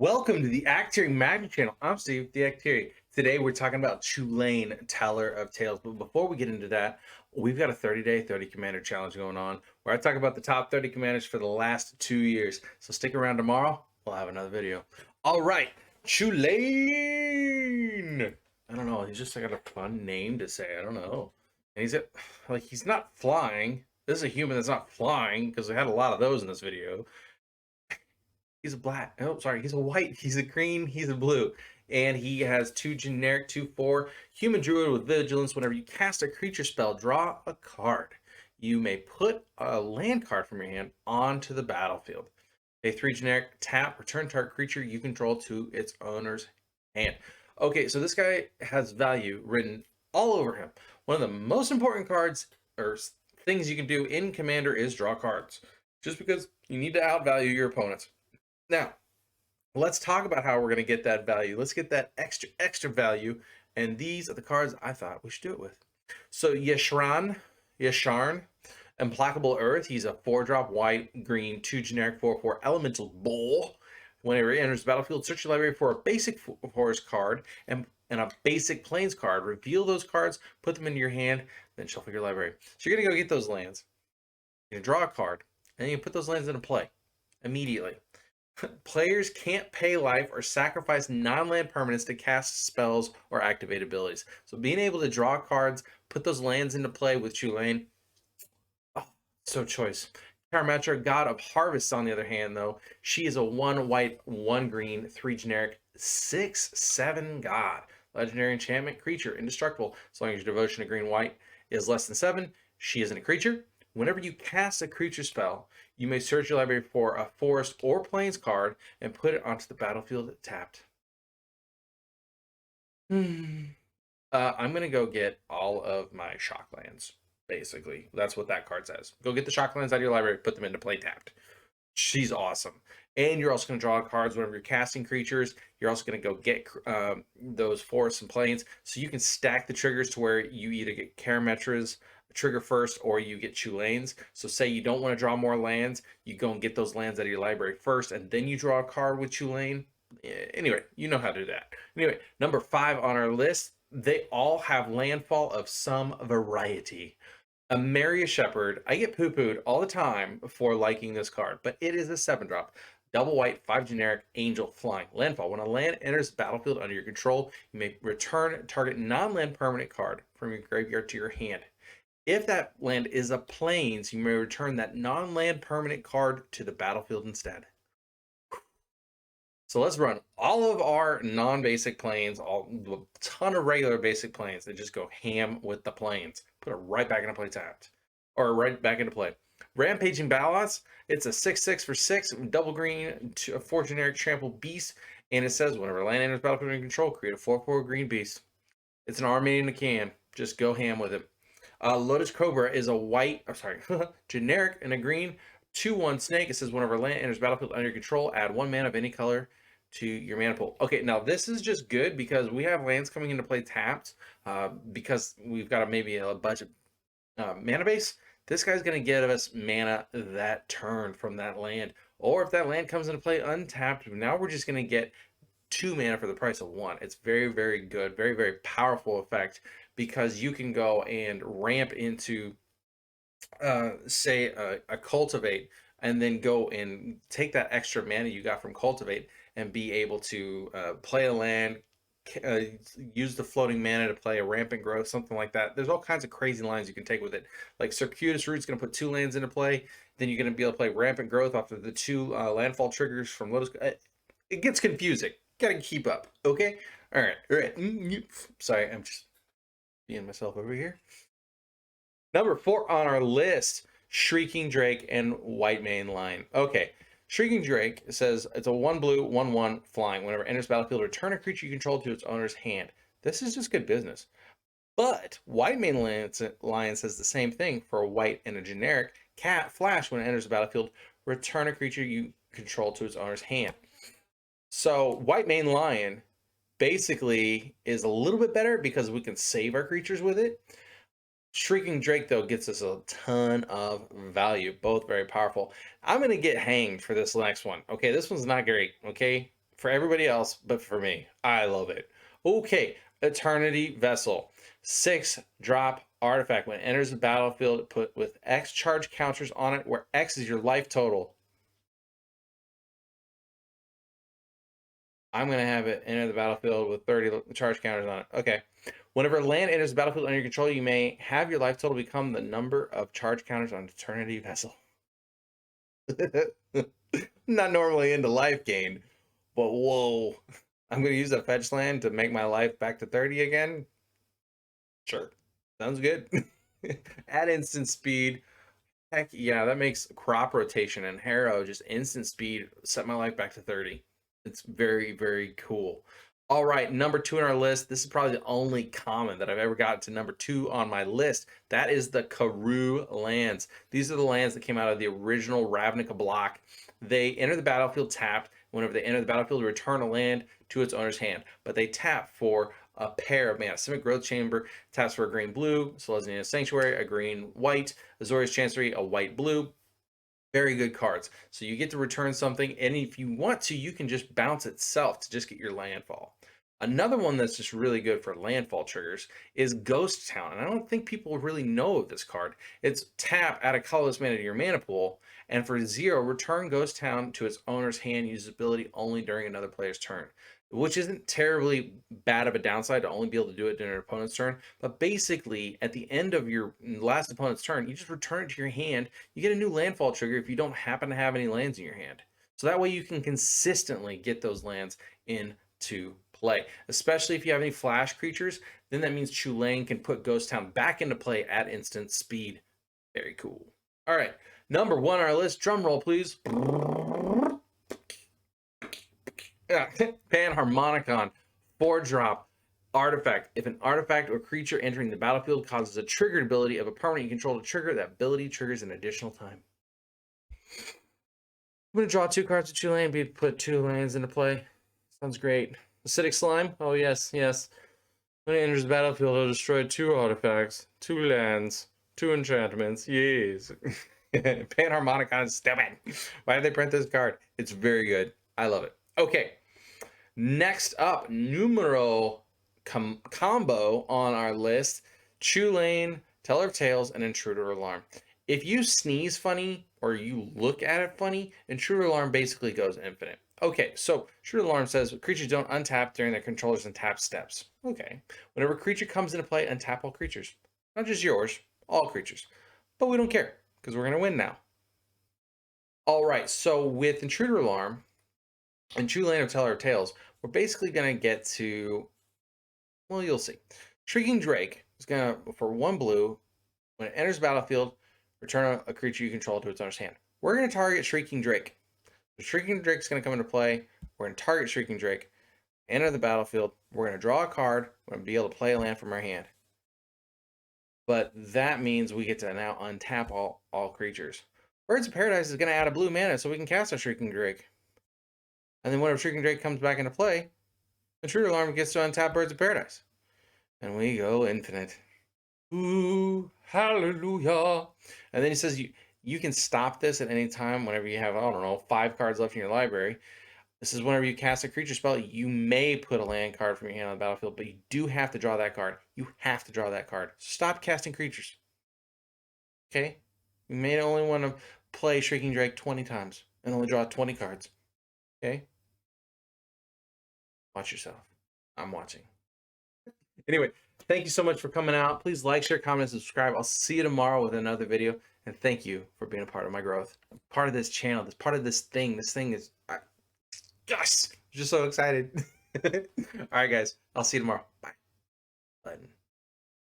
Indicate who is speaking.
Speaker 1: Welcome to the Actery Magic Channel. I'm Steve, the Actery. Today we're talking about Chulane, Teller of Tales. But before we get into that, we've got a 30-day 30 commander challenge going on where I talk about the top 30 commanders for the last 2 years. So stick around tomorrow. We'll have another video. All right, Chulane. I don't know. He's just got a fun name to say. I don't know. And he's not flying. This is a human that's not flying because we had a lot of those in this video. He's a black. Oh, sorry. He's a white. He's a green. He's a blue. And he has two generic 2/4 human druid with vigilance. Whenever you cast a creature spell, draw a card. You may put a land card from your hand onto the battlefield. A 3 generic tap, return target creature you control to its owner's hand. Okay, so this guy has value written all over him. One of the most important cards or things you can do in Commander is draw cards. Just because you need to outvalue your opponents. Now, let's talk about how we're going to get that value. Let's get that extra value. And these are the cards I thought we should do it with. So Yasharn, Implacable Earth. He's a 4-drop white, green, 2 generic 4/4 elemental bull. Whenever he enters the battlefield, search your library for a basic forest card and a basic plains card. Reveal those cards, put them into your hand, then shuffle your library. So you're going to go get those lands. You're going to draw a card, and then you put those lands into play immediately. Players can't pay life or sacrifice non-land permanents to cast spells or activate abilities. So being able to draw cards, put those lands into play with Chulane, oh, so choice. Karamatra, God of Harvest, on the other hand, though, she is a 1 white, 1 green, 3 generic, 6/7 god. Legendary enchantment creature, indestructible. As long as your devotion to green-white is less than 7, she isn't a creature. Whenever you cast a creature spell, you may search your library for a forest or plains card and put it onto the battlefield tapped. I'm going to go get all of my shocklands, basically. That's what that card says. Go get the shocklands out of your library, put them into play tapped. She's awesome. And you're also going to draw cards whenever you're casting creatures. You're also going to go get those forests and plains. So you can stack the triggers to where you either get Karametra's trigger first or you get Chulane's. So say you don't want to draw more lands, you go and get those lands out of your library first, and then you draw a card with Chulane. Anyway, you know how to do that. Anyway, number 5 on our list, they all have landfall of some variety. Amaria Shepherd, I get poo-pooed all the time for liking this card, but it is a 7-drop. Double white, 5 generic, angel, flying. Landfall. When a land enters the battlefield under your control, you may return target non-land permanent card from your graveyard to your hand. If that land is a plains, you may return that non-land permanent card to the battlefield instead. So let's run all of our non-basic plains, a ton of regular basic plains, and just go ham with the plains. Put it right back into play tapped. Or right back into play. Rampaging Ballots, it's a 6/6 for 6, double green, 4 generic trample beast, and it says whenever land enters battlefield under control, create a 4/4 green beast. It's an army in a can. Just go ham with it. Lotus Cobra is a white, generic and a green 2/1 snake. It says whenever land enters battlefield under your control, add 1 mana of any color to your mana pool. Okay, now this is just good because we have lands coming into play tapped because we've got maybe a budget mana base. This guy's going to give us mana that turn from that land. Or if that land comes into play untapped, now we're just going to get 2 mana for the price of 1. It's very, very good. Very, very powerful effect because you can go and ramp into, say, a Cultivate and then go and take that extra mana you got from Cultivate and be able to play a land, use the floating mana to play a Rampant Growth, something like that. There's all kinds of crazy lines you can take with it. Like Circuitous Root's going to put 2 lands into play. Then you're going to be able to play Rampant Growth off of the 2 landfall triggers from Lotus. It gets confusing. Got to keep up, okay? All right. Sorry, I'm just being myself over here. Number 4 on our list, Shrieking Drake and White Mane Lion. Okay, Shrieking Drake says it's a 1 blue, 1/1 flying. Whenever it enters battlefield, return a creature you control to its owner's hand. This is just good business. But White Mane Lion says the same thing for a white and a generic. Cat Flash, when it enters the battlefield, return a creature you control to its owner's hand. So White Mane Lion basically is a little bit better because we can save our creatures with it. Shrieking Drake, though, gets us a ton of value. Both very powerful. I'm going to get hanged for this next one. Okay, this one's not great. Okay, for everybody else, but for me, I love it. Okay, Eternity Vessel. 6 drop artifact. When it enters the battlefield, put with X charge counters on it, where X is your life total. I'm going to have it enter the battlefield with 30 charge counters on it. Okay. Whenever land enters the battlefield under your control, you may have your life total become the number of charge counters on Eternity Vessel. Not normally into life gain, but whoa. I'm going to use a fetch land to make my life back to 30 again? Sure. Sounds good. Add instant speed. Heck yeah, that makes crop rotation and harrow just instant speed set my life back to 30. It's very, very cool. All right, number 2 on our list. This is probably the only common that I've ever gotten to number 2 on my list. That is the Karoo lands. These are the lands that came out of the original Ravnica block. They enter the battlefield tapped. Whenever they enter the battlefield, return a land to its owner's hand. But they tap for a pair of mana. Simic Growth Chamber taps for a green-blue, Selesnya Sanctuary, a green-white, Azorius Chancery, a white-blue. Very good cards. So you get to return something, and if you want to, you can just bounce itself to just get your landfall. Another one that's just really good for landfall triggers is Ghost Town. And I don't think people really know of this card. It's tap, add a colorless mana to your mana pool, and for 0, return Ghost Town to its owner's hand, use ability only during another player's turn. Which isn't terribly bad of a downside to only be able to do it during an opponent's turn. But basically, at the end of your last opponent's turn, you just return it to your hand. You get a new landfall trigger if you don't happen to have any lands in your hand. So that way you can consistently get those lands into play. Especially if you have any flash creatures, then that means Chulane can put Ghost Town back into play at instant speed. Very cool. All right, number 1 on our list. Drum roll, please. Panharmonicon, 4-drop artifact. If an artifact or creature entering the battlefield causes a triggered ability of a permanent you control to trigger, that ability triggers an additional time. I'm going to draw 2 cards to Chulane, be put 2 lands into play. Sounds great. Acidic Slime? Oh, yes, yes. When it enters the battlefield, it'll destroy 2 artifacts, 2 lands, 2 enchantments. Yes. Panharmonicon is stupid. Why did they print this card? It's very good. I love it. Okay. Next up, numero combo on our list, Chulane, Teller of Tales, and Intruder Alarm. If you sneeze funny or you look at it funny, Intruder Alarm basically goes infinite. Okay, so Intruder Alarm says creatures don't untap during their controller's untap steps. Okay, whenever a creature comes into play, untap all creatures. Not just yours, all creatures. But we don't care, because we're going to win now. All right, so with Intruder Alarm and Chulane or Teller of Tales, we're basically going to get to, well, you'll see. Shrieking Drake is going to, for 1 blue, when it enters the battlefield, return a creature you control to its owner's hand. We're going to target Shrieking Drake. The Shrieking Drake is going to come into play. We're going to target Shrieking Drake, enter the battlefield. We're going to draw a card. We're going to be able to play a land from our hand. But that means we get to now untap all creatures. Birds of Paradise is going to add a blue mana so we can cast a Shrieking Drake. And then whenever Shrieking Drake comes back into play, Intruder Alarm gets to untap Birds of Paradise. And we go infinite. Ooh, hallelujah. And then he says you can stop this at any time whenever you have, I don't know, 5 cards left in your library. This is whenever you cast a creature spell, you may put a land card from your hand on the battlefield, but you do have to draw that card. You have to draw that card. Stop casting creatures. Okay? You may only want to play Shrieking Drake 20 times and only draw 20 cards. Okay? Watch yourself. I'm watching. Anyway, thank you so much for coming out. Please like, share, comment, and subscribe. I'll see you tomorrow with another video. And thank you for being a part of my growth. Part of this channel. This part of this thing. This thing is... yes! I'm just so excited. All right, guys. I'll see you tomorrow. Bye. Button.